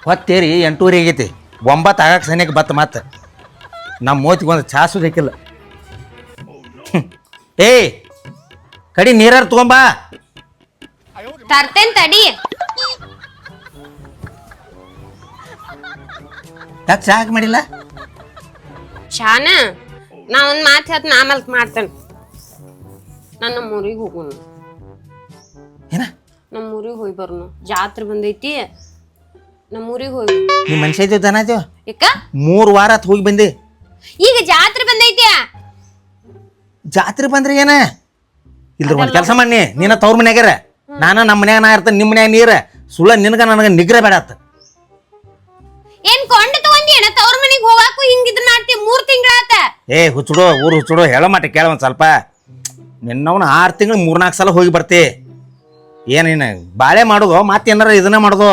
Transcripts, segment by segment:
ಹೊತ್ತೇರಿ 8:30 ಆಗೈತಿ 9 ಆಗಕ್ಕೆ ಸನಿಯಕ್ಕೆ ಬತ್ತ ಮತ್ತೆ ನಮ್ಮ ಮೋತಿಗೆ ಒಂದು ಚಾಸು ಬೇಕಿಲ್ಲ. ಏಯ್ ಕಡಿ ನೀರಾರು ತಗೊಂಬಾ. ತರ್ತೇನ್ ತಡಿ. ಯಾಕೆ ಚಾ ಹಾಕಿ ಮಾಡಿಲ್ಲ? ಶಾನ ನಾ ಒಂದ್ ಮಾತು ಹೇಳ್ತೀನಿ ಆಮೇಲೆ ಮಾಡ್ತೇನೆ. ನನ್ನ ಊರಿಗೆ ಹೋಗೋಣ. ಏನ ನಮ್ಮ ಊರಿಗೆ ಹೋಗಿ ಬರೋಣ. ಜಾತ್ರೆ ಬಂದೈತಿ, ನಮ್ಮ ಊರಿಗೆ ಹೋಗಿ. ನಿಮ್ಮ ಮನುಷ್ಯ ಇದ್ದೀವಿ ದನ ಇದ್ದೀವಿ ಯಾಕ 3 ವಾರ ಆತ್ ಹೋಗಿ ಬಂದೆ. ಈಗ ಜಾತ್ರೆ ಬಂದೈತಿ. ಜಾತ್ರೆ ಬಂದ್ರೆ ಏನ ಇಲ್ರಿ ಒಂದು ಕೆಲಸ ಮಾಡಿ ನೀನ ತವ್ರ ಮನ್ಯಾಗ್ಯಾರ, ನಾನು ನಮ್ಮ ಮನ್ಯಾಗ ನಾ ಇರ್ತೇನೆ, ನಿಮ್ಮ ಮನ್ಯಾಗ ನೀರ ಸುಳ್ಳ ನಿನಗ ನನಗೆ ನಿಗ್ರಹ ಬೇಡ ಆತ. ಏನ್ ಕೊಂಡ ತಗೊಂಡಿಯೇನ ತವ್ರ ಮನೆಗೆ ಹೋಗಾಕು ಹಿಂಗಿದ್ರ ಮಾಡ್ತಿ 3 ತಿಂಗಳಾತ. ಏ ಹುಚ್ಚುಡು ಊರು ಹುಚ್ಚುಡು ಹೇಳೋ ಮಾಟ ಕೇಳ ಒಂದು ಸ್ವಲ್ಪ. ನಿನ್ನವನು 6 ತಿಂಗಳು 3-4 ಸಲ ಹೋಗಿ ಬರ್ತಿ. ಏನೇನು ಬಾಳೆ ಮಾಡೋದು ಮತ್ತೇನಾರ ಇದನ್ನ ಮಾಡೋದು?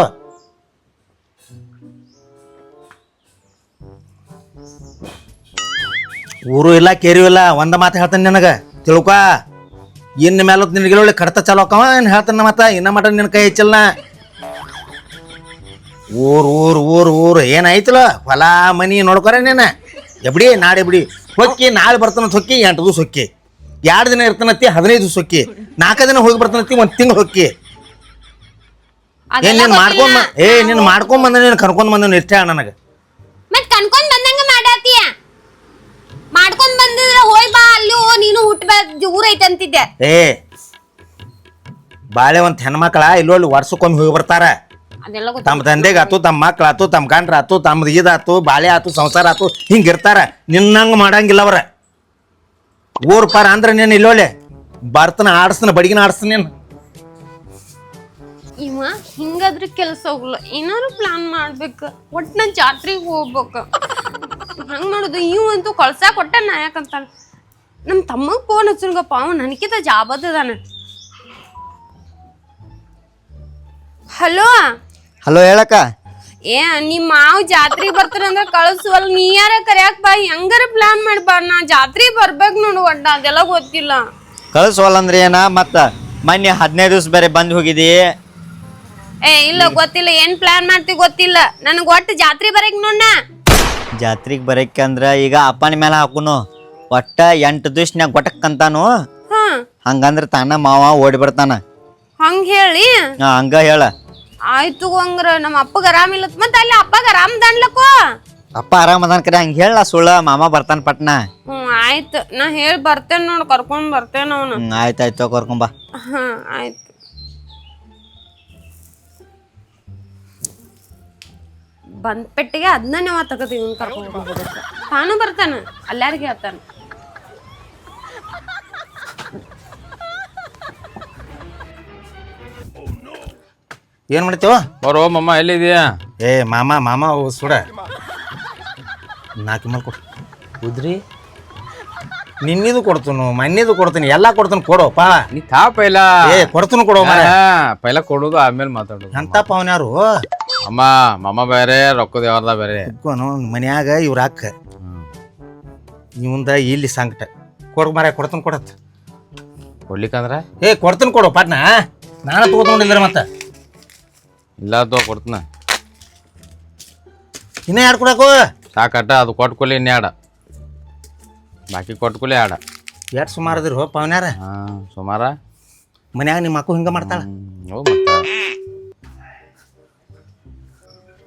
ಊರು ಇಲ್ಲ ಕೇರಿಯೂ ಇಲ್ಲ. ಒಂದ ಮಾತು ಹೇಳ್ತಾನೆ ನಿನಗೆ ತಿಳ್ಕ. ಇನ್ನು ಮೇಲೆ ನಿನಗೆ ಕಡತ ಚಾಲೋ ಆಕವ ಏನು ಹೇಳ್ತಾನ ಮತ್ತ ಇನ್ನ ಮಟ ನಿನ್ನ ಕೈ ಹೆಚ್ಚಲ್ಲ. ಊರು ಊರು ಊರು ಊರು ಏನಾಯ್ತಲ್ಲ ಹೊಲ ಮನಿ ನೋಡ್ಕೊರ ನೀನು. ಎಬ್ಡಿ ನಾಳೆ ಎಬ್ಡಿ ಹೊಕ್ಕಿ, ನಾಳೆ ಬರ್ತಾನ ಹೊಕ್ಕಿ, 8 ದಿವಸ ಹೊಕ್ಕಿ, 2 ದಿನ ಇರ್ತಾನತ್ತಿ 15 ದಿವಸ ಹೊಕ್ಕಿ, 4 ದಿನ ಹೋಗಿ ಬರ್ತಾನತ್ತಿ 1 ತಿಂಗಳು ಹೊಕ್ಕಿ. ಏನ್ ನೀನ್ ಮಾಡ್ಕೊಂಡ್ ನೀನ್ ಮಾಡ್ಕೊಂಡ್ ಬಂದ ನೀನ್ ಕರ್ಕೊಂಡ್ ಬಂದ ಇಷ್ಟ ನನಗೆ. ಮತ್ ಕನ್ಕೊಂಡ್ ಬಂದಂಗ ಮಾಡಾತಿಯ. ಮಾಡ್ಕೊಂಡ್ ಬಂದಿದ್ರ ಹೋಯ್ ಬಾ ಅಲ್ಲಿ ನೀನು ಹುಟ್ಟ ಊರ ಐತೆ ಅಂತಿದ್ದೆ. ಏ ಬಾಳೆ ಒಂದ್ ಹೆಣ್ಮಕ್ಳ ಇಲ್ಲೊಳ್ಳಿ ವರ್ಷಕ್ಕೊಮ್ಮೆ ಹೋಗಿ ಬರ್ತಾರ. ತಮ್ಮ ತಂದೆಗೆ ಆತು, ತಮ್ಮ ಮಕ್ಳು ಆತು, ತಮ್ಮ ಗಂಡ್ರ ಆತು, ತಮ್ಮದು ಇದಾತು, ಬಾಳೆ ಆತು, ಸಂಸಾರ ಆತು, ಹಿಂಗಿರ್ತಾರ. ನಿನ್ನಂಗ ಮಾಡಂಗಿಲ್ಲ ಅವ್ರ. ಊರ್ ಪಾರ ಅಂದ್ರೆ ನೀನು ಇಲ್ಲೊಳ್ಳೆ ಬರ್ತನ ಆಡಿಸ್ತಾನ, ಬಡಿಗಿನ ಆಡಿಸ್ತಾನ ನೀನು. ಇವ ಹಿಂಗಾದ್ರೆ ಕೆಲ್ಸ ಹೋಗ್ಲ. ಏನಾರು ಪ್ಲಾನ್ ಮಾಡ್ಬೇಕ. ಒಟ್ ನನ್ ಜಾತ್ರೆಗೆ ಹೋಗ್ಬೇಕ. ಹಂಗ್ ಮಾಡುದು. ಇವಂತೂ ಕಳ್ಸಾ ಕೊಟ್ಟ ನಾಯಕಂತ. ನಮ್ ತಮ್ಮಗ್ ಫೋನ್ ಹಚ್ಚನ್ಗಪ್ಪ, ಅವ ನನಕಿತ ಜಾಬದ್ದಾನ. ಹಲೋ ಹಲೋ ಹೇಳಕ್ಕ. ಏ ನಿಮ್ ಮಾವ್ ಜಾತ್ರೆಗೆ ಬರ್ತಾರಂದ್ರ ಕಳ್ಸುವಲ್. ನೀ ಯಾರ ಕರ್ಯಾಕ್ ಬಾ, ಹೆಂಗಾರ ಪ್ಲಾನ್ ಮಾಡ್ಬಾ. ನಾ ಜಾತ್ರೆಗೆ ಬರ್ಬೇಕ್ ನೋಡು. ಒಡ್ಡ ಅದೆಲ್ಲ ಗೊತ್ತಿಲ್ಲ. ಕಳ್ಸೋಲ್ಲ ಅಂದ್ರೆ ಏನ ಮತ್ತ ಮೊನ್ನೆ 15 ದಿವಸ ಬೇರೆ ಬಂದ್ ಹೋಗಿದಿ. ಏ ಇಲ್ಲ ಗೊತ್ತಿಲ್ಲ. ಏನ್ ಪ್ಲಾನ್ ಮಾಡ್ತಿ ಗೊತ್ತಿಲ್ಲ ನನಗ್. ಒಟ್ಟು ಜಾತ್ರೆ ಬರಕ್ ನೋಡ್ನ. ಜಾತ್ರೆಗೆ ಬರಕಂದ್ರ ಈಗ ಅಪ್ಪನ ಮೇಲೆ ಹಾಕುನು. ಒಟ್ಟ 8 ದಿವ್ಸನ್ಯಾಗ ಗೊಟ್ಟಕ್ಕಂತಾನು. ಹಂಗಂದ್ರ ತಾನ ಮಾವ ಓಡಿ ಬರ್ತಾನ. ಹಂಗ ಹೇಳಿ ಹಂಗ ಹೇಳ. ಆಯ್ತು ಹಂಗ್ರ ನಮ್ಮ ಅಪ್ಪಗ ಆರಾಮಿಲ್ಲ. ಮತ್ತ ಅಲ್ಲಿ ಅಪ್ಪಗ ಆರಾಮದಾನ್ಲಕ್ಕೋ. ಅಪ್ಪ ಆರಾಮದಾನ ಕರೆ ಹಂಗ ಹೇಳ. ಸುಳ್ಳ ಮಾಮ ಬರ್ತಾನ ಪಟ್ನ. ಆಯ್ತು ನಾ ಹೇಳಿ ಬರ್ತೇನೆ ನೋಡ್. ಕರ್ಕೊಂಡ್ ಬರ್ತೇನ ಅವನು. ಆಯ್ತಾಯ್ತು ಕರ್ಕೊಂಬಾ. ಆಯ್ತು. ಬಂದ್ ಪೆಟ್ಟಿಗೆ ಅದನ್ನ ನಾವ ತಗತೀವಿ. ಕರ್ಕೊಂಡ್ ಹೋಗೋದಕ್ಕ ತಾನು ಬರ್ತಾನ. ಅಲ್ಲಾರಿಗೆ ಹೇಳ್ತಾನ. ಏನ್ ಮಾಡ್ತೇವ? ಬರೋ ಮಮ್ಮ ಎಲ್ಲಿದೀಯಾ? ಏ ಮಾಮ ಸುಡ 4 ಮಲ್ ಕೊಡು. ಉದ್ರಿ ನಿನ್ನಿದು ಕೊಡ್ತನು, ಮನ್ನಿದು ಕೊಡ್ತೀನಿ, ಎಲ್ಲಾ ಕೊಡ್ತೀನಿ. ಕೊಡೋಪ್ಪ ನೀ ತಾ ಪೈಲ. ಏ ಕೊಡ್ತೀನಿ ಕೊಡೋ ಮಾರ. ಪೈಲ ಕೊಡೋದು ಆಮೇಲೆ ಮಾತಾಡೋದು. ಅಂತ ಪವನ್ಯಾರು ಅಮ್ಮ ಮಮ್ಮ ಬೇರೆ ರೊಕ್ಕದ ಯಾವ್ದ ಬೇರೆ. ಮನ್ಯಾಗ ಇವ್ರ ಅಕ್ಕ ಇವಂದ ಇಲ್ಲಿ ಸಂಕಟ. ಕೊಡ್ ಮಾರ ಕೊಡ್ತೀನಿ ಕೊಡತ್. ಕೊಡ್ಲಿಕ್ಕಂದ್ರ ಏ ಕೊಡ್ತೀನಿ ಕೊಡು ಪಾಟ್ನ. ನಾನು ತಗೋತೊಂಡಿಲ್ರ ಮತ್ತ ಇಲ್ಲ ತೋ ಕೊಡ್ತೀನ. ಇನ್ನ 2 ಕೊಡಕು ಸಾಕಟ್ಟ. ಅದು ಕೊಟ್ಕೊಲಿ ಇನ್ಯಾಡ, ಬಾಕಿ ಕೊಟ್ಕೊಲಿ ಆಡ. ಎಷ್ಟು ಸುಮಾರು ಅದಿರಿ ಹೋ ಪವನ್ಯಾರ. ಸುಮಾರ ಮನ್ಯಾಗ ನಿಮ್ಮ ಅಕ್ಕ ಹಿಂಗ ಮಾಡ್ತಾಳ.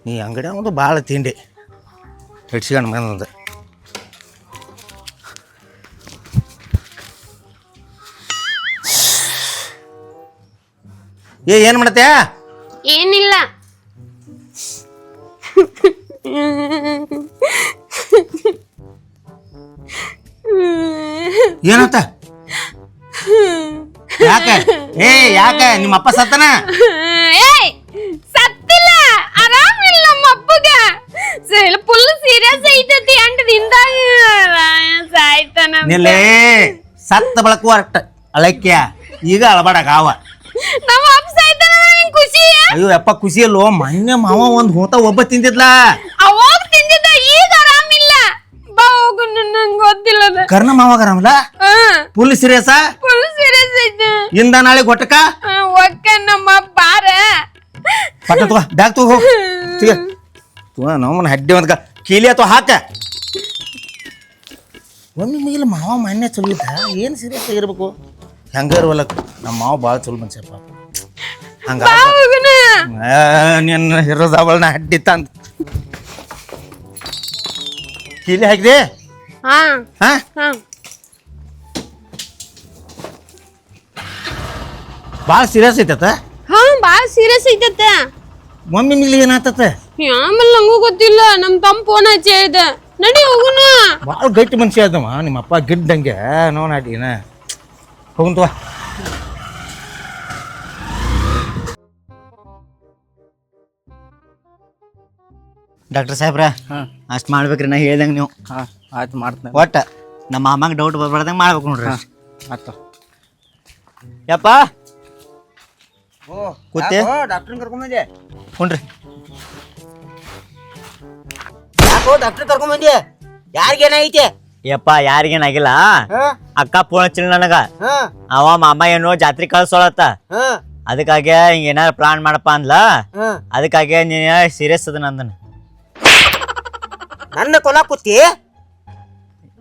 ಈ ಅಂಗಡಿ ಒಂದು ಭಾಳ ತಿಂಡಿ ಹಿಡ್ಸ್ಕೊಂಡು ಬಂದ. ಏನ್ ಮಾಡತ್ತೆ? ಏನಿಲ್ಲ. ಏನಂತ? ಯಾಕ? ಯಾಕ ನಿಮ್ಮ ಅಪ್ಪ ಸತ್ತನ? ಸತ್ತಿಲ್ಲ, ಆರಾಮಿಲ್ಲ. ನಮ್ಮ ಅಪ್ಪಗ ಫುಲ್ ಸೀರಿಯಸ್ ಐತತಿ. 8 ದಿನದಾಗ ಸಾಯ್ತಾನ. ನಿಲ್ಲೇ ಸತ್ತ ಬಳಕು ಅರ್ಟ ಅಳಕ್ಯ. ಈಗ ಅಳಬಾಡಕ ಅವ ನಮ್ಮ ಅಪ್ಪ ಸಾಯ್ತಾನ. ಖುಷಿ? ಅಯ್ಯೋ ಯಪ್ಪ ಖುಷಿ ಅಲ್ಲೋ. ಮೊನ್ನೆ ಮಾವ ಒಂದ್ ಹೋತ ಒಬ್ಬ ತಿಂದಿದ್ಲ. ಅವಾಗ ತಿಂದಿದ್ದ, ಈಗ ಆರಾಮಿಲ್ಲ. ಬಾ ಹೋಗು. ನಂಗೆ ಗೊತ್ತಿಲ್ಲ. ಕರ್ಣ ಮಾವಾಗ ಆರಾಮಲ್ಲ? Full serious? ಫುಲ್ ಸೀರಿಯಸ್ ಐತೆ. ಇಂದ ನಾಳೆ ಗೊಟ್ಟಕ ಒಕ್ಕ ನಮ್ಮ ಬಾರ ಪಟ್ಟ ತಗೋ ಬ್ಯಾಗ್ ತಗೋ ಹೋಗ್ ನಮ್ಮನ್ನ ಹಡ್ಡಿ ಒಂದ್ ಕೀಲಿ ಅಥವಾ ಹಾಕ ಒಮ್ಮೆ ಮೇಲೆ ಮಾವ ಮಾನ್ಯ ಚಲೋ ಇದ್ದ ಏನು ಸೀರಿಯಸ್ ಆಗಿರ್ಬೇಕು ಹೆಂಗ ಇರ್ವಲ್ಲ ನಮ್ಮ ಮಾವ ಭಾಳ ಚಲೋ ಮನುಷ್ಯಪ್ಪ ಹಂಗ ನಿನ್ನ ಹಿರೋದಾವಳನ ಹಡ್ಡಿ ತಂದು ಕೀಲಿ ಹಾಕಿದೆ ಹಾ ಹಾ ಹಾ ಭಾಳ ಸೀರಿಯಸ್ ಐತತ ಹಾ ಬಾಳ ಸೀರಿಯಸ್ ಐತತ್ತ ಮಮ್ಮಿ ಮೇಲೆ ಏನಾತತ ಆಮೇಲೆ ನಂಗೂ ಗೊತ್ತಿಲ್ಲ ನಮ್ ತಮ್ಮ ಫೋನ್ ಹಚ್ಚಿ ಹೇಳ್ದ ನಡಿ ಹೋಗುನ ಭಾಳ ಗಟ್ಟಿ ಮನುಷ್ಯ ಅದಮ್ಮ ನಿಮ್ಮ ಅಪ್ಪ ಗಿಡ್ಡಂಗೆ ನೋಡಾಡಿನ ಹೋಗುಂತವ ಡಾಕ್ಟರ್ ಸಾಹೇಬ್ರ ಅಷ್ಟು ಮಾಡ್ಬೇಕ್ರಿ ನಾ ಹೇಳ್ದಂಗೆ ನೀವು ಹಾಂ ಆಯ್ತು ಮಾಡ್ತೀನಿ ಒಟ್ಟ ನಮ್ಮ ಮಾಮಾಗ ಡೌಟ್ ಬರ್ಬಾರ್ದಂಗೆ ಮಾಡ್ಬೇಕು ನೋಡ್ರಿ ಆಯ್ತು ಯಪ್ಪ ಕೂತೆ ಡಾಕ್ಟ್ರನ್ನ ಕರ್ಕೊಂಬಂದೆ ಹುನ್ರಿ ಯಾಕೋ ಡಾಕ್ಟ್ರ್ ಕರ್ಕೊಂಬಂದೆ ಯಾರಿಗೇನಾಗೈತೆ ಯಪ್ಪ ಯಾರಿಗೇನಾಗಿಲ್ಲ ಹಾಂ ಅಕ್ಕ ಫೋನ್ ಹಚ್ಚಿಲ್ಲ ನನಗ ಹಾಂ ಅವ ಮಾಮ ಏನೋ ಜಾತ್ರೆ ಕಳ್ಸೋಳತ್ತ ಹಾಂ ಅದಕ್ಕಾಗಿ ಹಿಂಗ ಏನಾರ ಪ್ಲಾನ್ ಮಾಡಪ್ಪ ಅಂದ್ಲ ಹಾಂ ಅದಕ್ಕಾಗಿ ನೀ ಸೀರಿಯಸ್ ಅದ ನಂದನ ನನ್ನ ಕೊಲಾಕುತ್ತಿ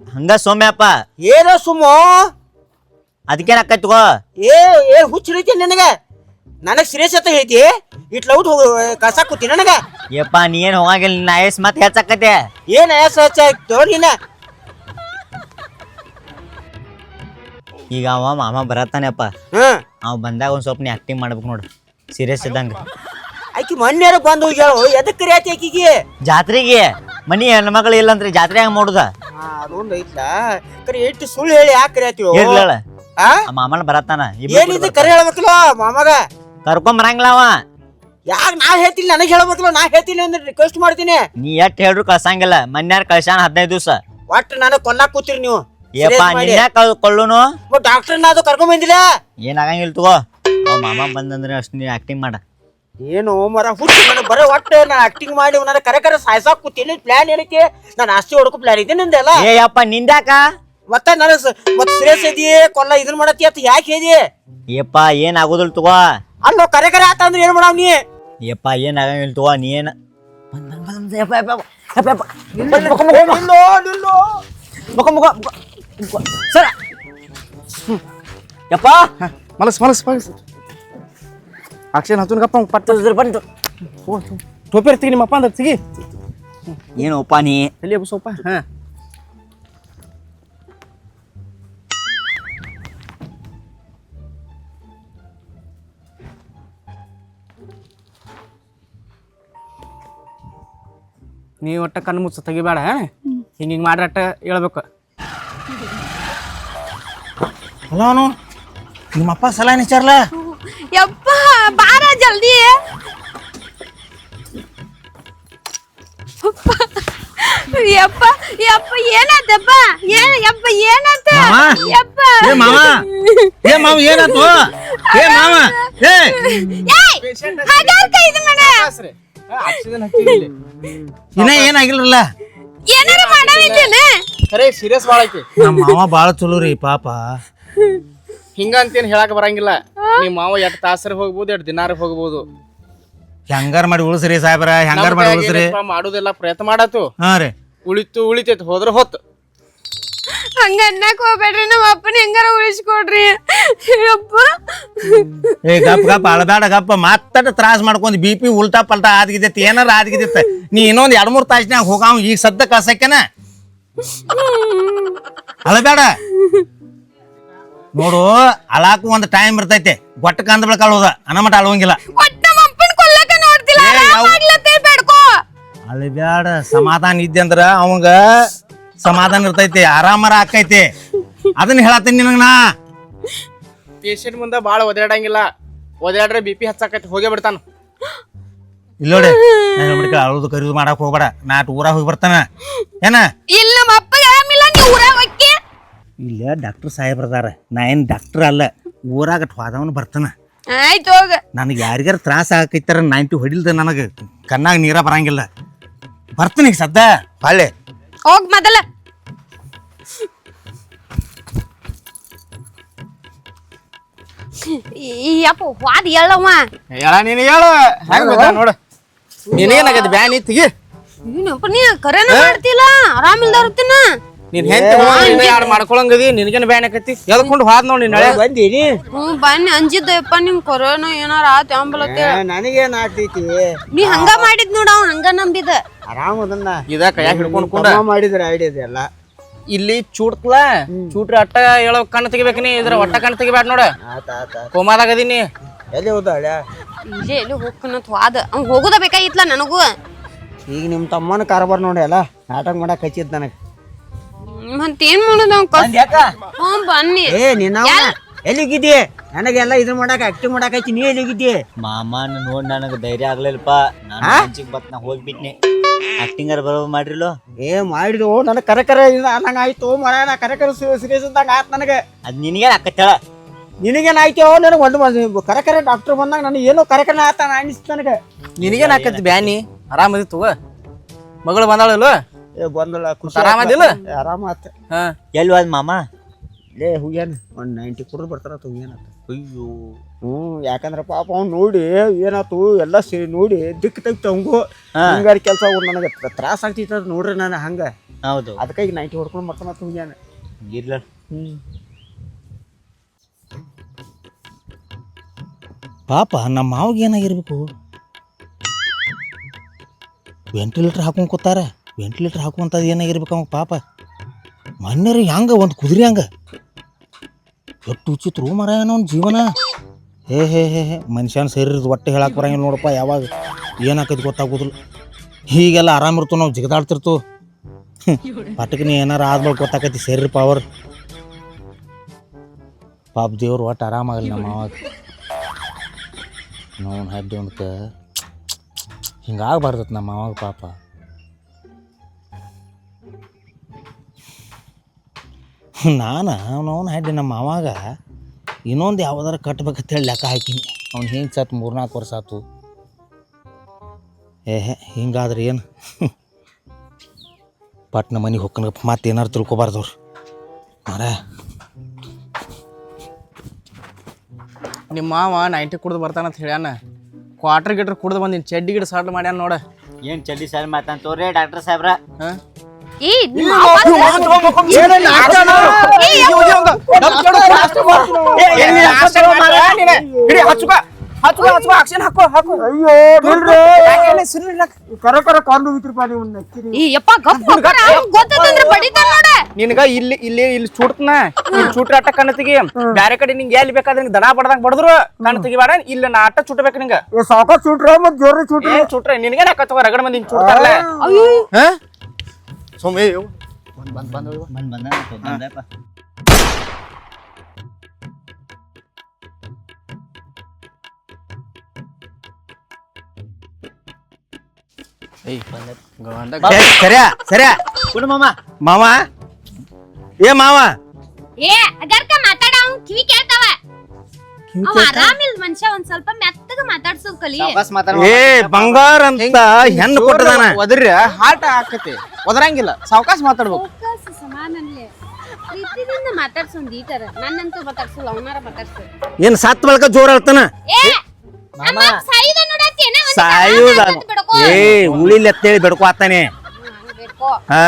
ಹಂಗ ಸೌಮ್ಯಪ್ಪ ಏನೋ ಸುಮ್ಮೋ ಅದಕ್ಕೇನ್ ಅಕ್ಕ ತಗೋ ಏ ಹುಚ್ಚ ಹಿಡಿತಿ ನನಗೆ ನನಗೆ ಸೀರಿಯಸ್ ಅಂತ ಹೇಳ್ತಿ ಇಟ್ ಲೌಟ್ ಕಳ್ಸಾಕುತ್ತಿ ನನಗೆ ಯಪ್ಪ ನೀ ಏನ್ ಹೋಗಂಗಿಲ್ಲ ನಿನ್ನ ಆಯಸ್ ಮತ್ತೆ ಹೆಚ್ಚಾಕತೆ ಏನು ಆಯಾಸ ಹೆಚ್ಚಾಯ್ತು ನೀನ ಈಗ ಅವ ಮಾಮ ಬರತ್ತಾನೆಪ್ಪ ಹಾಂ ಅವ ಬಂದಾಗ ಒಂದ್ ಸ್ವಲ್ಪ ನೀ ಆಕ್ಟಿಂಗ್ ಮಾಡ್ಬೇಕು ನೋಡ್ರಿ ಸೀರಿಯಸ್ ಇದ್ದಂಗ ಆಕಿ ಮೊನ್ನೆ ಬಂದು ಹೇಳು ಎದಕ್ಕೆ ಕರಿಯಾತಿ ಆಕಿಗೆ ಜಾತ್ರೆಗೆ ಮನಿ ಹೆಣ್ಮಕ್ಳು ಇಲ್ಲ ಅಂತ್ರಿ ಜಾತ್ರೆ ಹಂಗ ಮಾಡುದ ಅದೊಂದು ಐತ್ಲ ಕರೆ ಎಷ್ಟು ಸುಳ್ಳು ಹೇಳಿ ಯಾಕೆ ಕರಿಯಾತಿಯೋ ಇರ್ಲಿಲ್ಲ ಆ ಆ ಮಾಮನ ಬರತ್ತಾನ ಏನಿದೆ ಕರೆ ಹೇಳ್ಬೇಕಲ್ಲ ಮಾಮಗ ಕರ್ಕೊಂಡ್ ಬರಂಗಿಲ್ಲ ಅವ ಯಾಕೆ ನಾ ಹೇಳ್ತೀನಿ ನನಗೆ ಹೇಳ್ಬೇಕಲ್ಲ ನಾ ಹೇಳ್ತೀನಿ ಅಂದ್ರೆ ರಿಕ್ವೆಸ್ಟ್ ಮಾಡ್ತೀನಿ ನೀ ಎಷ್ಟ್ ಹೇಳ್ರು ಕಳ್ಸಂಗಿಲ್ಲ ಮನ್ಯಾರ ಕಳ್ಸಾನ 15 ದಿವ್ಸ ಒಟ್ಟು ನನಗೆ ಕೊಲ್ಲಾಕ್ ಕೂತಿರಿ ನೀವು ಯಪ್ಪ ನಿನ್ನ ಕೊಳ್ಳುನು ಡಾಕ್ಟರ್ನ ಅದು ಕರ್ಕೊಂಡ್ ಬಂದಿಲ್ಲ ಏನಾಗಂಗಿಲ್ಲ ತಗೋ ಅವ್ ಮಾಮ ಬಂದಂದ್ರೆ ಅಷ್ಟು ನೀ ಆಕ್ಟಿಂಗ್ ಮಾಡ ಏನು ಮರ ಹುಟ್ಟು ನನಗೆ ಬರೋ ಒಟ್ಟು ನಾ ಆಕ್ಟಿಂಗ್ ಮಾಡಿ ನನ್ನ ಕರೆ ಸಾಯ್ಸಾಕ್ ಕೂತೀನಿ ಪ್ಲಾನ್ ಏನಕ್ಕೆ ನಾನು ಆಸ್ತಿ ಹೊಡ್ಕೊ ಪ್ಲಾನ್ ಇದೆ ನಿಂದೆಲ್ಲ ಏ ಯಪ್ಪ ನಿಂದಾಕ ಮತ್ತೆ ನನಗೆ ಮತ್ತೆ ಸೀರಿಯಸ್ ಇದೀ ಕೊಲ್ಲ ಇದನ್ನ ಮಾಡತ್ತಿ ಅಂತ ಯಾಕೆ ಹೇಳಿ ಯಪ್ಪ ಏನ್ ಆಗೋದಿಲ್ಲ ತಗೋ ಅಲ್ಲೋ ಕರೆ ಆತ ಅಂದ್ರೆ ಏನು ಮಾಡಾವ್ ನೀ ಯಪ್ಪ ಏನ್ ಆಗಂಗಿಲ್ಲ ತಗೋ ನೀ ಏನ ಸರ ಯಪ್ಪ ಮಲಸ್ ಅಕ್ಷನ್ ಹತ್ತುನ್ಗಪ್ಪ ಪಟ್ಟ ಬಂತು ಟೋಪಿ ಇರ್ತೀವಿ ನಿಮ್ಮಪ್ಪ ಅಂದ್ರೆ ಸಿಗಿ ಏನೋಪ್ಪ ನೀ ತಲೆ ಬಸಪ್ಪ ಹಾಂ ನೀವು ಒಟ್ಟ ಕಣ್ಣು ಮುಚ್ಚ ತೆಗಿಬೇಡ ಹಿಂಗೆ ಮಾಡ್ರಟ್ಟ ಹೇಳ್ಬೇಕು ಅಲ್ಲ ಅವನು ನಿಮ್ಮಪ್ಪ ಸಲ ನಿಚಾರಲ್ಲ ಯಪ್ಪ ಬಾರ ಜಲ್ದಿ ಯಪ್ಪ ಯಪ್ಪ ಏನಾತಪ್ಪ ಯಪ್ಪ ಏನಾತ ಯಪ್ಪ ಏ ಮಾವ ಏ ಮಾವ ಏನಾತು ಏ ಮಾವ ಏ ಹಾಗಾಕ ಇದು ಮನ ಇನ್ನ ಏನಾಗಿಲ್ಲಲ್ಲ ಏನಾರ ಮಾಡಾವಿದ್ದೇನೆ ಖರೆ ಸೀರಿಯಸ್ ಭಾಳ ಐತಿ ನಮ್ಮ ಮಾವ ಭಾಳ ಚಲೋ ರೀ ಪಾಪ ಹಿಂಗ ಅಂತೇನು ಹೇಳಕ್ ಬರಂಗಿಲ್ಲ ನಿಮ್ಮ ಮಾವ ಎಷ್ಟು ತಾಸರ ಹೋಗ್ಬೋದು ಎಷ್ಟು ದಿನಾರ ಹೋಗ್ಬೋದು ಹೆಂಗಾರ ಮಾಡಿ ಉಳಿಸ್ರಿ ಸಾಹೇಬ್ರ ಹೆಂಗಾರ ಮಾಡಿ ಉಳಿಸ್ರಿ ಮಾಡೋದೆಲ್ಲ ಪ್ರಯತ್ನ ಮಾಡತ್ತು ಹಾ ರೀ ಉಳಿತೈತಿ ಹೋದ್ರ ಹೊತ್ತು ಹಂಗ ಅನ್ನಕ್ ಹೋಗ್ಬೇಡ್ರಿ ನಮ್ಮ ಅಪ್ಪನ ಹೆಂಗಾರ ಉಳಿಸ್ಕೊಡ್ರಿ ಯಪ್ಪ ಏ ಗಪ್ ಗಪ್ ಅಳಬೇಡ ಗಪ್ಪ ಮತ್ತ ತ್ರಾಸ ಮಾಡ್ಕೊಂಡ್ ಬಿ ಪಿ ಉಲ್ಟಾ ಪಲ್ಟಾ ಆದ್ಗಿದೈತಿ ಏನಾರ ಆದ್ಗಿದೈತೆ ನೀ ಇನ್ನೊಂದ್ 2-3 ತಾಸ್ನ್ಯಾಗ ಹೋಗಾವ್ ಈಗ ಸದ್ದ ಕಳ್ಸಕ್ಕೇನ ಅಳಬೇಡ ನೋಡು ಅಳಾಕು ಒಂದ್ ಟೈಮ್ ಇರ್ತೈತೆ ಗೊಟ್ಟ ಕಂದ ಬೆಳಕ ಅಳೋದ ಅನಮಟ ಅಳವಂಗಿಲ್ಲ ಒಟ್ಟ ನಮ್ಮ ಅಪ್ಪನ ಕೊಲ್ಲಕ ನೋಡ್ತಿಲ್ಲ ಮಾಡ್ಲತ್ತೆ ಬೇಡ್ಕೋ ಅಳಬ್ಯಾಡ ಸಮಾಧಾನ ಇದ್ದೆ ಅಂದ್ರ ಅವಂಗ ಸಮಾಧಾನ ಇರ್ತೈತಿ ಆರಾಮರ ಆಕೈತಿ ಅದನ್ನ ಹೇಳತ್ತೀನಿ ನಿನಗ ನಾ ಪೇಷಂಟ್ ಮುಂದೆ ಭಾಳ ಒದಾಡಂಗಿಲ್ಲ ಒದಾಡ್ರೆ ಬಿ ಪಿ ಹಚ್ಚಾಕೈತಿ ಹೋಗೇ ಬಿಡ್ತಾನ ಇಲ್ಲೋಡೆ ಅಳುದು ಕರಿದು ಮಾಡಕ್ ಹೋಗ್ಬೇಡ ನಾ ಊರಾಗ ಹೋಗಿ ಬರ್ತಾನ ಏನ ಇಲ್ಲ ನಮ್ಮ ಅಪ್ಪಗೆ ಆರಾಮಿಲ್ಲ ನೀ ಊರಾಗ ಹೋಕ್ಕಿ ಇಲ್ಲ ಡಾಕ್ಟರ್ ಸಾಹೇಬ್ರ ಅದಾರ ನಾ ಏನ್ ಡಾಕ್ಟರ್ ಅಲ್ಲ ಊರಾಗ ಹೋದವನು ಬರ್ತಾನ ಆಯ್ತು ಹೋಗ ನನಗೆ ಯಾರಿಗಾರ ತ್ರಾಸ ಆಕೈತಾರ 90 ಹೊಡಿಲ್ದ ನನಗೆ ಕಣ್ಣಾಗ ನೀರ ಬರಂಗಿಲ್ಲ ಬರ್ತೀನಿ ಈಗ ಸದ್ದ ಹೊಳ್ಳೆ ಹೋಗ್ ಮೊದಲ ಯಪ್ಪ ವಾದ ಹೇಳವ ಹೇಳ ನೀನು ಹೇಳು ಹೆಂಗ್ ಗೊತ್ತಾ ನೋಡು ನಿನಗೇನಾಗೈತಿ ಬ್ಯಾನಿ ತೆಗಿ ಏನಪ್ಪ ನೀ ಕರೆನ ಮಾಡ್ತಿಲ್ಲ ಆರಾಮಿಲ್ದ ಇರ್ತೀನ ನೀನ್ ಹೆಂಡತಿ ಯಾರು ಮಾಡ್ಕೊಳಂಗದಿ ನಿನಗೇನು ಬ್ಯಾನ್ ಆಕೈತಿ ಎದ್ಕೊಂಡು ಹಾದ್ ನೋಡಿ ನಾಳೆ ಬಂದೀನಿ ಬನ್ನಿ ಅಂಜಿದ್ದಪ್ಪ ನಿಮ್ ಕೊರೋನಾ ಏನಾರ ಆತ ಅಂಬಲತ್ತೆ ನನಗೇನ್ ಆಗ್ತೈತಿ ನೀ ಹಂಗ ಮಾಡಿದ್ ನೋಡ ಅವ್ ಹಂಗ ನಂಬಿದ ಆರಾಮ್ ಅದನ್ನ ಇದ ಕೈಯಾಗ ಹಿಡ್ಕೊಂಡು ಕೂಡ ಮಾಡಿದ್ರೆ ಐಡಿಯಾ ಇದೆಲ್ಲ ಇಲ್ಲಿ ಚೂಟ್ಲ ಚೂಟ್ರಿ ಅಟ್ಟ ಹೇಳೋ ಕಣ್ಣು ತೆಗಿಬೇಕನಿ ಇದ್ರ ಒಟ್ಟ ಕಣ್ಣು ತೆಗಿಬೇಡ ನೋಡ ಕೋಮಾದಾಗ ಅದೀನಿ ಎಲ್ಲಿ ಹೋದ ಇಲ್ಲೇ ಎಲ್ಲಿ ಹೋಗ್ಕನತ್ ವಾದ ಅವ್ನ್ ಹೋಗುದ ಬೇಕಾಗಿತ್ಲ ನನಗೂ ಈಗ ನಿಮ್ ತಮ್ಮನ ಕಾರಬಾರ್ ನೋಡಿ ಅಲ್ಲ ನಾಟಕ ಮಾಡಕ್ ಹಚ್ಚಿದ್ ನನಗೆ ಮತ್ತೇನ್ ಮಾಡುದ ಹ್ಞೂ ಬನ್ನಿ ಏ ನಿನ್ನ ಎಲ್ಲಿಗಿದ್ದಿ ನನಗೆಲ್ಲ ಇದ್ರ ಮಾಡಕ್ ಆಕ್ಟಿಂಗ್ ಮಾಡಕ್ ಹಚ್ಚಿ ನೀ ಎಲ್ಲಿಗಿದ್ದಿ ಮಾಮನ ನೋಡ್ ನನಗೆ ಧೈರ್ಯ ಆಗ್ಲಿಲ್ಲಪ್ಪ ನಾನು ಹಂಚಿಗೆ ಬತ್ ನಾ ಹೋಗ್ಬಿಟ್ನಿ ಆಕ್ಟಿಂಗರ್ ಬರೋದು ಮಾಡ್ರಿಲ್ಲೋ ಏ ಮಾಡಿದ್ರು ನನಗೆ ಕರೆ ನಂಗೆ ಆಯ್ತು ಮರ ನಾ ಕರೆ ಸೀರಿಯಸ್ ಇದ್ದಂಗ ಆಯ್ತು ನನಗೆ ಅದ್ ನಿನಗೆ ಅಕ್ಕತ್ತಳ ನಿನಗೇನು ಆಯ್ತು ನನಗೆ ಒಂದು ಕರೆ ಡಾಕ್ಟರ್ ಬಂದಾಗ ನನಗೆ ಏನೋ ಕರೆ ಆತ ಅನಿಸ್ತು ನನಗೆ ನಿನಗೇನು ಆಕೈತಿ ಬ್ಯಾನಿ ಆರಾಮದಿ ತಗೋ ಮಗಳು ಬಂದಾಳಲ್ಲ ಏ ಬಂದಳ ಖುಷಿ ಆರಾಮದಿಲ್ಲ ಆರಾಮ ಆತ ಎಲ್ಲಿ ಹೋದ್ ಮಾಮ ಲೇ ಹುಯ್ಯಾನ ಒಂದು 90 ಕುಡಿದು ಬರ್ತಾರ ಹುಯ್ಯಾನತ್ತ ಅಯ್ಯೋ ಯಾಕಂದ್ರೆ ಪಾಪ ಅವ್ನು ನೋಡಿ ಏನಾಯ್ತು ಎಲ್ಲ ಸೇರಿ ನೋಡಿ ದಿಕ್ಕು ತೆಗ್ತು ಅವಂಗು ಹಿಂಗಾರಿ ಕೆಲಸ ನನಗೆ ತ್ರಾಸ ಆಗ್ತಿತ್ತು ಅದು ನೋಡ್ರಿ ನಾನು ಹಂಗೆ ಹೌದು ಅದಕ್ಕಾಗಿ 90 ಹೊಡ್ಕೊಂಡು ಬರ್ತಾನ ಹುಯ್ಯಾನ ಇರ್ಲ ಪಾಪ ನಮ್ಮ ಮಾವಿಗೆ ಏನಾಗಿರ್ಬೇಕು ವೆಂಟಿಲೇಟರ್ ಹಾಕೊಂಡ್ ಕೂತಾರ ವೆಂಟಿಲೇಟರ್ ಹಾಕುವಂಥದ್ದು ಏನಾಗಿರ್ಬೇಕು ಅವಾಗ ಪಾಪ ಮೊನ್ನೆರು ಹೆಂಗ ಒಂದು ಕುದುರೆ ಹಂಗ ಎಷ್ಟು ವಿಚಿತ್ರ ಮರ ಏನೋ ಒಂದು ಜೀವನ ಹೇ ಹೇ ಹೇ ಹೇ ಮನುಷ್ಯನ ಸೇರಿದ ಒಟ್ಟೆ ಹೇಳಕ್ಕೆ ಬರಂಗಿಲ್ಲ ನೋಡಪ್ಪ ಯಾವಾಗ ಏನಾಕೈತಿ ಗೊತ್ತಾಗೋದಿಲ್ಲ ಹೀಗೆಲ್ಲ ಆರಾಮಿರ್ತು ನಾವು ಜಿಗದಾಡ್ತಿರ್ತು ಪಟಕನಿ ಏನಾರ ಆದ್ಮೇಲೆ ಗೊತ್ತಾಕೈತಿ ಸೇರಿ ಪವರ್ ಪಾಪ ದೇವ್ರು ಒಟ್ಟು ಆರಾಮಾಗಲ್ಲ ನಮ್ಮ ಅವಾಗ ನಾವು ಹಡ್ಡಿ ಒಂದಕ್ಕೆ ಹಿಂಗಾಗಬಾರ್ದತ್ ನಮ್ಮ ಅವಾಗ ಪಾಪ ನಾನು ಅವನವನು ಹಡ್ಡಿ ನಮ್ಮ ಅವಾಗ ಇನ್ನೊಂದು ಯಾವ್ದಾರ ಕಟ್ಬೇಕಂತೇಳಿ ಲೆಕ್ಕ ಹಾಕಿನಿ ಅವ್ನು ಹಿಂಗೆ ಸತ್ 3-4 ವರ್ಷ ಆತು ಹಿಂಗಾದ್ರೆ ಏನು ಪಟ್ನ ಮನೆಗೆ ಹೊಕ್ಕನಪ್ಪ ಮತ್ತೆ ಏನಾರು ತಿಳ್ಕೊಬಾರ್ದವ್ರು ಮಾರ ನಿಮ್ಮ ಮಾವ 90 ಕುಡ್ದು ಬರ್ತಾನಂತ ಹೇಳ್ಯಾನ ಕ್ವಾರ್ಟರ್ ಗಿಟ್ರ್ ಕುಡ್ದು ಬಂದಿನಿ ಚಡ್ಡಿ ಗಿಡ ಸಾಲ್ಟ್ ಮಾಡ್ಯಾನ ನೋಡ ಏನ್ ಚಡ್ಡಿ ಸಾಲ್ ಮಾತಾಡ್ತವ್ರಿ ಡಾಕ್ಟರ್ ಸಾಹೇಬ್ರ ಏ ನಿಮ್ಮ ನಿನಗ ಇಲ್ಲಿ ಚೂಡ್ತನ ಚೂಟ್ರ ಅಟ್ಟ ಕಣ್ಣ ತೆಗಿ ಬ್ಯಾರೆ ಕಡೆ ನಿಂಗೆ ಎಲ್ಲಿ ಬೇಕಾದ್ರೆ ದಡ ಬಡ್ದಂಗ್ ಬಡದ್ರು ಕಣ್ಣ ತೆಗಿಬೇಡ ಇಲ್ಲ ನಾ ಅಟ್ಟ ಚುಟ್ಬೇಕು ನಿಂಗ ಸಾಕ ಚೂಟ್ರ ಮತ್ ಜೋರ ಚೂಟ್ರ ನಿನಗೆ ನಾಕತ್ತವ ರಗಡ ಮಂದಿ ಚೂಡ್ತಾರಲ್ಲ ಸೊಮ್ಮೆ ಬಂದಪ್ಪ ಸರಿಯಾ ಕುಡು ಮಾಮ ಮಾವ ಏ ಮಾವ ಏ ಅದರ್ಕ ಮಾತಾಡ ಅವ್ನ್ ಕಿವಿ ಕೇಳ್ತಾವ ಅವ ಆರಾಮಿಲ್ ಮನುಷ್ಯ ಒಂದ್ ಸ್ವಲ್ಪ ಮೆತ್ತಗ ಮಾತಾಡ್ಸೋದ್ ಕಲಿ ಏ ಬಂಗಾರ ಅಂತ ಹೆಣ್ಣು ಕೊಟ್ಟದಾನ ಒದ್ರಿ ಹಾರ್ಟ್ ಹಾಕತಿ ಒದರಂಗಿಲ್ಲ ಸಾವಕಾಶ ಮಾತಾಡ್ಬೇಕು ಸಮಾನನ್ಲೆ ಪ್ರೀತಿದಿಂದ ಮಾತಾಡ್ಸೊಂದ್ ಈಟರ ನನ್ನಂತೂ ಮಾತಾಡ್ಸಲ್ಲ ಅವನಾರ ಮಾತಾಡ್ಸ ಏನ್ ಸತ್ ಬಳಕ ಜೋರ್ ಹೇಳ್ತಾನ ಏ ಅಮ್ಮ ಸಾಯುದ ನೋಡತ್ತೇನ ಒಂದ್ ಸಾಯುದ ಏ ಉಳಿಲಿ ಅಂತೇಳಿ ಬೆಡ್ಕೊ ಆತಾನೆ ಬೇಕೋ ಹಾ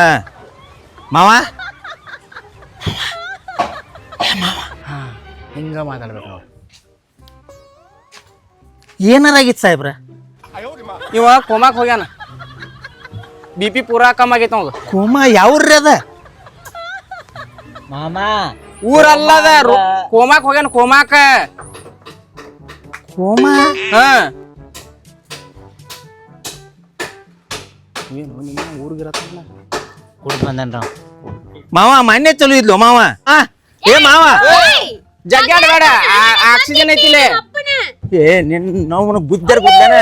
ಮಾವ ಹಿಂಗ ಮಾತಾಡ್ಬೇಕು ನಾವು ಏನಾರಾಗಿತ್ತು ಸಾಹೇಬ್ರ ಇವ ಕೋಮಾಕ್ ಹೋಗ್ಯಾನ BP ಪೂರಾ ಕಮ್ ಆಗೈತ ಅವಾಗ ಕೋಮ ಯಾವ್ರಿ ಅದ ಮಾಮ ಊರಲ್ಲದ ಕೋಮಾಕ್ ಹೋಗ್ಯಾನ ಕೋಮಾಕ ಕೋಮ ಹಾ ಏನು ನಿಮ್ಮ ಊರಿಗಿರತ್ತಲ್ಲ ಕುಡ್ ಬಂದನ್ರ ಮಾವ ಮೊನ್ನೆ ಚಲೋ ಇದ್ಲು ಮಾವ ಏ ಮಾವ ಜಗ್ಗಾಡ ಬೇಡ ಆಕ್ಸಿಜನ್ ಐತಿಲೆ ಏ ನಿನ್ ನಾವು ಬುದ್ಧರ್ ಗುದ್ದಾನ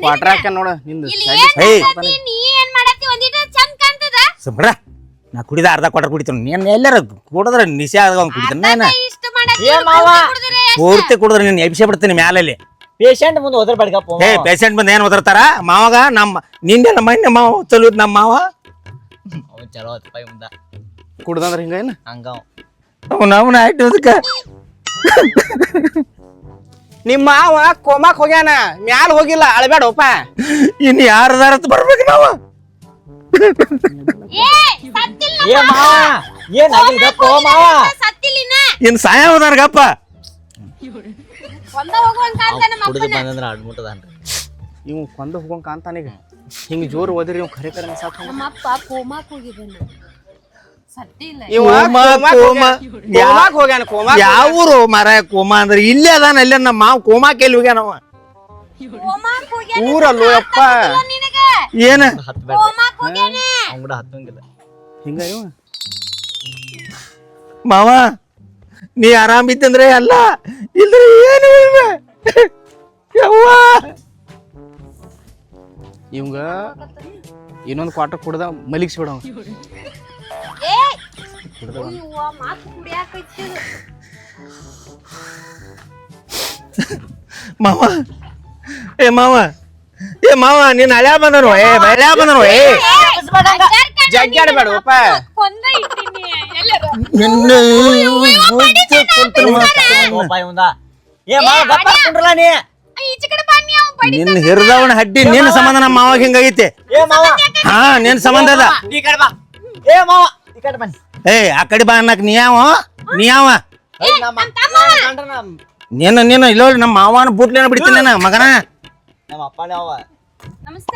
ಕ್ವಾರ್ಟರ್ ಹಾಕ ನೋಡ ನಿಂದು ನೀ ಏನ್ ಮಾಡತ್ತಿ ಒಂದಿಟ ಚಂದ ಕಾಣ್ತದ ಸುಬ್ರ ನಾ ಕುಡಿದ ಅರ್ಧ ಕ್ವಾರ್ಟರ್ ಕುಡಿತೀನಿ ನೀನ್ ಎಲ್ಲಾರ ಕುಡಿದ್ರೆ ನಿಶೆ ಆದಾಗ ಕುಡಿತೀನಿ ನಾನು ಇಷ್ಟ ಮಾಡತ್ತಿ ಪೂರ್ತಿ ಕುಡಿದ್ರೆ ನೀನು ಎಬ್ಸೆ ಬಿಡ್ತೀನಿ ಮ್ಯಾಲಲ್ಲಿ ಪೇಷಂಟ್ ಮುಂದೆ ಹೋದ್ರ ಬಡ್ಗಪ್ಪ ಏ ಪೇಷಂಟ್ ಬಂದು ಏನ್ ಓದಿರ್ತಾರ ಮಾವಾಗ ನಮ್ಮ ನಿಂದೆಲ್ಲ ಮಣ್ಣೆ ಮಾವ ಚಲೋ ನಮ್ಮ ಮಾವ ಚಲೋ ಆತ್ಪ ಮುಂದ ಕುಡ್ದಂದ್ರ ಹಿಂಗ ಏನ ಹಂಗ ಅವನ ಆಯ್ತು ಅದಕ್ಕೆ ನಿಮ್ಮ ಮಾವ ಕೋಮಾಕ್ ಹೋಗ್ಯಾನ ಮ್ಯಾಲ ಹೋಗಿಲ್ಲ ಅಳಬೇಡಪ್ಪ. ಇನ್ನು ಯಾರದಾರ ಬರ್ಬೇಕು ನಾವ ಏ ಮಾವ ಏನಾಗಿಲ್ಲ ಗಪ್ಪ ಮಾವ. ಇನ್ ಸಾಯವದಾರ್ಗಪ್ಪ ಕುಡಿದು ಬಂದಂದ್ರ ಅಡ್ಮಿಟ್ಟದನ್ರಿ. ಇವ್ ಕೊಂದು ಹೋಗೋಂಗ ಕಾಂತಾನೀಗ ಹಿಂಗ ಜೋರ್ ಓದಿರಿ ಇವ್ ಖರೆ ಖರೆ ಸಾಕು. ನಮ್ಮಪ್ಪ ಕೋಮಾಕ್ ಹೋಗಿದ್ದಾನ ಸತ್ತಿಲ್ಲ. ಕೋಮಾಕ್ ಹೋಗ್ಯಾನ ಕೋಮಾಕ್. ಯಾವೂರು ಮರ ಕೋಮಾ ಅಂದ್ರೆ ಇಲ್ಲೇ ಅದಾನ ಅಲ್ಲೇ ನಮ್ಮ ಮಾವ ಕೋಮಾಕ್ ಎಲ್ಲಿ ಹೋಗ್ಯಾನವ ಊರಲ್ಲೋ ಯಪ್ಪ. ಏನ ಹತ್ ಬೇಡ ಅವ್ನ ಕೂಡ ಹತ್ತಂಗಿಲ್ಲ. ಹಿಂಗ ಇವ ಮಾವ ನೀ ಆರಾಮಿತ್ತಂದ್ರೆ ಅಲ್ಲ ಇಲ್ದ್ರೆ ಏನು ಇಲ್ಲ. ಯವ್ವ ಇವಂಗ ಇನ್ನೊಂದು ಕ್ವಾಟ ಕುಡ್ದ ಮಲಿಗಿಸ್ಬಿಡ. ಮಾವ ಏ ಮಾವ ನೀನ್ ಹಳ್ಯಾ ಬಂದನು ಬೆಳ್ಯಾ ಬಂದನು ಜಗ್ಗಾಡ್ಬೇಡಪ್ಪ. ಏ ಮಾವ ಗಪ್ಪ ಕುಂಡ್ರಲ್ಲ ನೀ. ನಿನ್ನ ಹಿರಿದವನ ಹಡ್ಡಿ ನಿನ್ನ ಸಂಬಂಧ ನಮ್ಮ ಮಾವಾಗ ಹಿಂಗೈತಿ. ಏ ಮಾವ ಹಾ ನಿನ್ ಸಂಬಂಧ ಅದ. ಈ ಕಡೆ ಬಾ. ಏ ಮಾವ ಈ ಕಡೆ ಬನ್ನಿ. ಏ ಆ ಕಡೆ ಬಾ ಅನ್ನಕ್ ನೀ ಯಾವ ನೀನು ಇಲ್ಲ ನಮ್ಮ ಮಾವನ ಬೂಟ್ಲೇನ ಬಿಡ್ತೀನಿ ನಾನು ಮಗನ. ನಮ್ಮ ಅಪ್ಪನೇ ಅವ.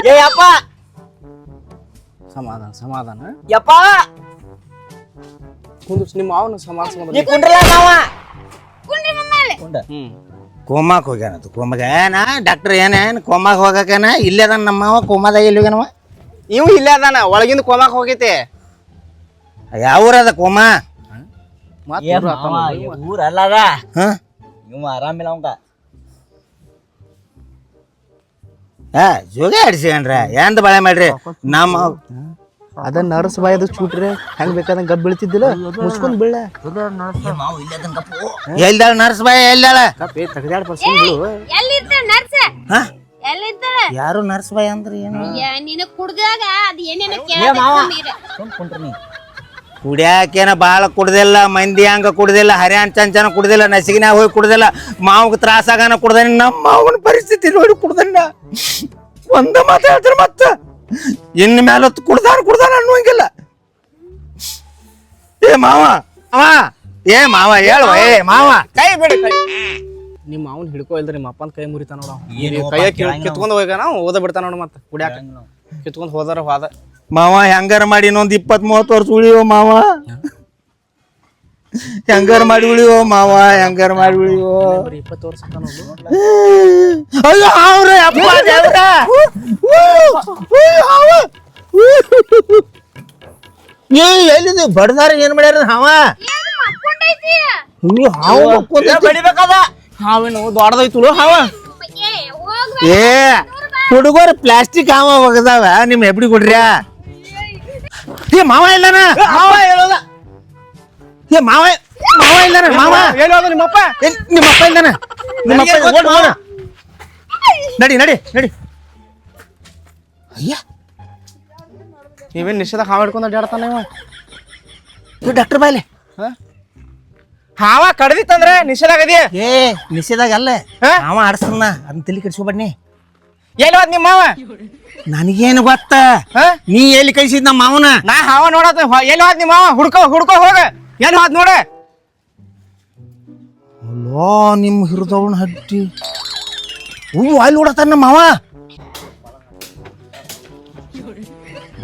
ಏ ಅಪ್ಪ ಸಮಾಧಾನ ಯಪ್ಪ ಕುಂದ್ರಿಸಿ ನಿಮ್ಮ ಮಾವನ ಸಮಾಧಾನ. ನೀ ಕುಂಡ್ರಲ್ಲ ಮಾವ. ಕೋಮಾಕ್ ಹೋಗ್ಯಾನದು ಕೋಮಾಗ ಏನ ಡಾಕ್ಟರ್ ಏನೇನ್ ಕೋಮಾಕ್ ಹೋಗಕೇನ ಇಲ್ಲೇ ಅದಾನ ನಮ್ಮ ಮಾವ ಕೋಮಾದಾಗ ಎಲ್ಲಿ ಹೋಗ್ಯಾನವ. ಇವ್ ಇಲ್ಲೇ ಅದಾನ ಒಳಗಿಂದ ಕೋಮಾಕ್ ಹೋಗೈತೆ. ಯಾವ ಊರದ ಕೋಮಾ ಊರ ಅಲ್ಲದ ಹ ಇವ್ ಆರಾಮಿಲ್ಲ ಅವಂಗ. ಜೋಗ ಆಡ್ಸಿಗಣ್ರ ಎಂದ ಬಾಳೆ ಮಾಡ್ರಿ ನಮ್ಮ ಅದ ನರ್ಸ್ ಬಾಯದು ಚೂಟ್ರೆ ಹೆಂಗ್ ಬೇಕಾದಂಗ ಗಬ್ ಬೀಳ್ತಿದ್ದಿಲ್ಲ ಮುಚ್ಕೊಂಡ್ ಬೀಳ. ಎಲ್ದಾಳ ನರ್ಸ್ ಬಾಯ ಎಲ್ದಾಳ ಯಾರು ನರ್ಸ್ ಬಾಯ್ ಅಂದ್ರೆ ಏನು ನಿನಗ್ ಕುಡ್ದಾಗ ಅದ್ ಏನೇನ ಕುಡಿಯಾಕೇನ ಬಾಳ ಕುಡ್ದಿಲ್ಲ ಮಂದಿ ಹಂಗ ಕುಡ್ದಿಲ್ಲ ಹರ್ಯಾನ್ ಚಂಚನ ಕುಡ್ದಿಲ್ಲ ನಸಿಗಿನಾಗ ಹೋಗಿ ಕುಡ್ದಿಲ್ಲ ಮಾವಗ್ ತ್ರಾಸ ಆಗಾನ ಕುಡ್ದಾನ ನಮ್ಮ ಮಾವನ ಪರಿಸ್ಥಿತಿ ನೋಡಿ ಕುಡ್ದಣ್ಣ ಒಂದ ಮಾತು ಹೇಳ್ತಾರೆ ಮತ್ತ ಇನ್ ಮ್ಯಾಲ ಕುಡ್ದಾನ ಅನ್ನುವಂಗಿಲ್ಲ. ಏ ಮಾವ ಹೇಳುವ ಏ ಮಾವ ಕೈ ಬಿಡ ಕೈ. ನಿಮ್ಮ ಮಾವನ್ ಹಿಡ್ಕೋ ಇಲ್ದ್ರ ನಿಮ್ಮ ಅಪ್ಪನ ಕೈ ಮುರಿತಾನ ನೋಡ. ಕೈಯ ಕಿತ್ಕೊಂಡ್ ಹೋಗ್ಯಾನ ಓದ ಬಿಡ್ತಾನ ನೋಡ. ಮತ್ತ ಕುಡಿಯಾಕ ಕಿತ್ಕೊಂಡ್ ಹೋದ ಮಾವ ಹೆಂಗಾರ ಮಾಡಿ ಇನ್ನೊಂದ್ 20-30 ವರ್ಷ ಉಳಿಯೋ ಮಾವ. ಹೆಂಗಾರ ಮಾಡಿ ಉಳಿಯೋ ಮಾವ ಹೆಂಗಾರ ಮಾಡಿ ಉಳಿಯೋ. 20 ವರ್ಷ ಅಯ್ಯೋ ಅವ್ರೆ ಅಪ್ಪ ದೇವ್ರ ನೀ ಎಲ್ಲಿದೆ ಬಡ್ದಾರ ಏನ್ ಮಾಡ್ಯಾರ ಹಾವ ಬಡಿಬೇಕದ. ಹಾವೇನು ದೊಡ್ಡದೈತು ಹಾವ. ಏ ಹುಡುಗರು ಪ್ಲಾಸ್ಟಿಕ್ ಹಾವ ಒಗದಾವ ನಿಮ್ ಎಬ್ಡಿ ಕೊಡ್ರ್ಯಾ. ಏ ಮಾವ ಇಲ್ಲನ ಮಾವ ಹೇಳೋದ. ಏ ಮಾವ ಇಲ್ಲನ ಮಾವ ಹೇಳೋದು ನಿಮ್ಮಪ್ಪ. ನಿಮ್ಮಪ್ಪ ಇಲ್ಲನ ನಿಮ್ಮಪ್ಪ ನಡಿ ಅಯ್ಯ ನೀವೇನ್ ನಿಶ್ಚಯದಾಗ ಹಾವ ಹಿಡ್ಕೊಂಡ್ ಅಡ್ಯಾಡ್ತಾನ ಇವ. ಡಾಕ್ಟರ್ ಬಾಯ್ಲೆ ಹಾವ ಕಡ್ದಿತ್ತಂದ್ರೆ ನಿಶ್ಚಯದಾಗದಿ. ಏ ನಿಷೇಧಾಗ ಅಲ್ಲ ಅವ ಆಡ್ಸನ್ನ ಅದನ್ನ ತಲೆ ಕೆಡ್ಸ್ಕೊಬಡ್ನಿ. ಎಲ್ಲಿ ಹೋದ್ ನಿಮ್ಮ ಮಾವ? ನನಗೇನು ಗೊತ್ತ ನೀ ಎಲ್ಲಿ ಕಳಿಸಿದ್ ನಮ್ಮ ಮಾವನ. ನಾ ಹಾವ ನೋಡತ್ತ ಎಲ್ಲಿ ಹೋದ್ ನಿಮ್ಮ ಮಾವ? ಹುಡ್ಕೋ ಹೋಗ ಎಲ್ಲಿ ಹೋದ್ ನೋಡ. ಅಲ್ಲೋ ನಿಮ್ಮ ಹಿರಿದವನ ಹಟ್ಟಿ ಅಲ್ಲಿ ನೋಡತ್ತಾನ ನಮ್ಮ ಮಾವ.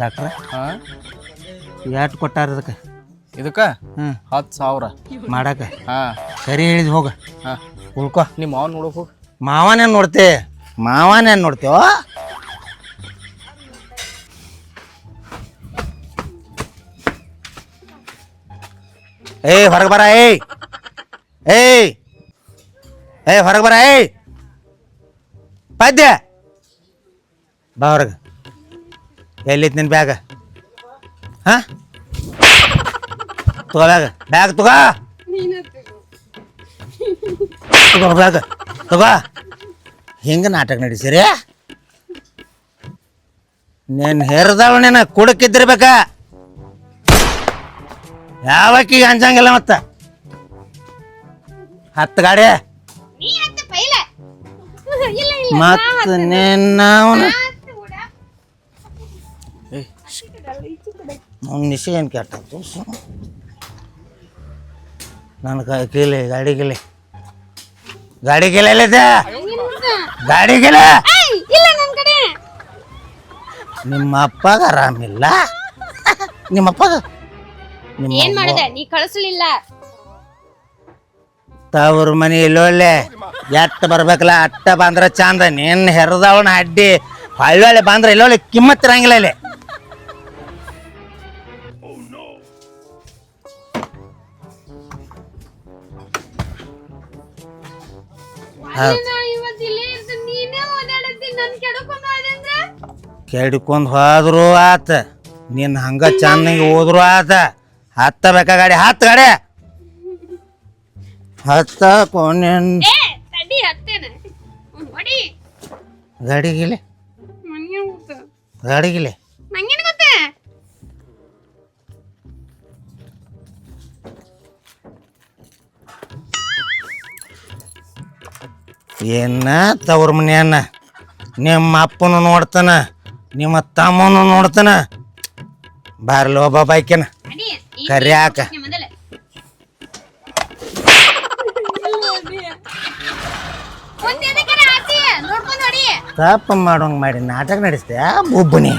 ಡಾಕ್ಟ್ರ ಯಾಟ್ ಕೊಟ್ಟಾರ ಅದಕ್ಕೆ ಇದಕ್ಕ 10,000 ಮಾಡಾಕ. ಹಾ ಸರಿ ಹೇಳಿದ್ ಹೋಗ ಉಳ್ಕೊ. ನಿಮ್ಮ ಮಾವನ್ ನೋಡಕ್ ಹೋಗ. ಮಾವನೇನ್ ನೋಡ್ತೇವ. ಏಯ್ ಹೊರಗೆ ಬರ ಏಯ್ ಹೊರಗೆ ಬರ ಪದ್ಯ ಬಾ ಹೊರಗೆ. ಎಲ್ಲಿತ್ ನಿನ್ ಬ್ಯಾಗ? ಹಾ ತಗೋ ಬ್ಯಾಗ್ ತಗೋ ಬ್ಯಾಗ್ ತಗೋ. ಹಿಂಗ ನಾಟಕ ನಡೆಸಿರಿ ನೀನ್ ಹೆರ್ದವನೇನ ಕುಡಕ್ಕಿದ್ದಿರ್ಬೇಕ. ಯಾವಕ್ಕೀಗ ಅಂಜಂಗಿಲ್ಲ ಮತ್ತ ಹತ್ತು ಗಾಡಿ ನೀ ಹತ್ತ ಪೈಲ ಇಲ್ಲ ಇಲ್ಲ ಮತ್ತ ನಿನ್ನ ನಿಶೆ ಏನು ಕೆಟ್ಟಾಯ್ತು ನನ್ನ ಕೈಲಿ ಗಾಡಿ ಗಿಲೆ ಗಾಡಿ ಗಿಲೆ ಗಾಡಿ ಗಿಲೆ ಇಲ್ಲ ನನ್ ಕಡೆ ನಿಮ್ಮ ಅಪ್ಪಗ ಆರಾಮಿಲ್ಲ ನಿಮ್ಮ ಅಪ್ಪಗ ಏನ್ ಮಾಡಿದೆ ನೀ ಕಳಿಸ್ಲಿಲ್ಲ ತವ್ರ ಮನೆ ಇಲ್ಲೊಳ್ಳೆ ಎಟ್ಟ ಬರ್ಬೇಕಲ್ಲ ಅಟ್ಟ ಬಂದ್ರ ಚಂದ ನಿನ್ನ ಹೆರದವನ ಅಡ್ಡಿ ಹೊಳ್ಳೆ ಬಂದ್ರ ಇಲ್ಲೊಳ್ಳೆ ಕಿಮ್ಮತ್ ಇರಂಗಿಲ್ಲ ಇಲ್ಲಿ ಇವತ್ತು ಇಲ್ಲೇ ಇರ್ತೀನಿ ನೀನೇ ಓಡಾಡತ್ತೀನಿ ನನ್ ಕೆಡಕೊಂಡ್ ಹೋದಂದ್ರ ಕೆಡ್ಕೊಂಡ್ ಹೋದ್ರು ಆತ ನಿನ್ನ ಹಂಗ ಚೆನ್ನಾಗಿ ಹೋದ್ರು ಆತ ಹತ್ತ ಬೇಕಾ ಗಾಡಿ ಹತ್ತು ಗಾಡಿ ಹತ್ತ ಕೊನೆನ್ ಏ ತಡಿ ಹತ್ತೇನೆ ಹೊಡಿ ಗಾಡಿಗಿಲೆ ನನಗೆ ಗೊತ್ತ ಗಾಡಿಗಿಲೆ ನಂಗೇನು ಗೊತ್ತೇ ಏನ ತವ್ರ ಮನೆಯನ್ನ ನಿಮ್ಮ ಅಪ್ಪನು ನೋಡ್ತಾನ ನಿಮ್ಮ ತಮ್ಮನು ನೋಡ್ತಾನ ಬಾರ್ಲಿ ಒಬ್ಬ ಬೈಕೇನ ಅಡಿ ಕರ್ಯಾಕ ಮೊದಲ ಒಂದ್ ಎದಕ್ಕೆ ಆತಿ ನೋಡ್ಕೊಂಡು ಹೊಡಿ ತಪ್ಪ ಮಾಡೋಂಗ್ ಮಾಡಿ ನಾಟಕ ನಡೆಸ್ತೆ ಬೊಬ್ಬನಿ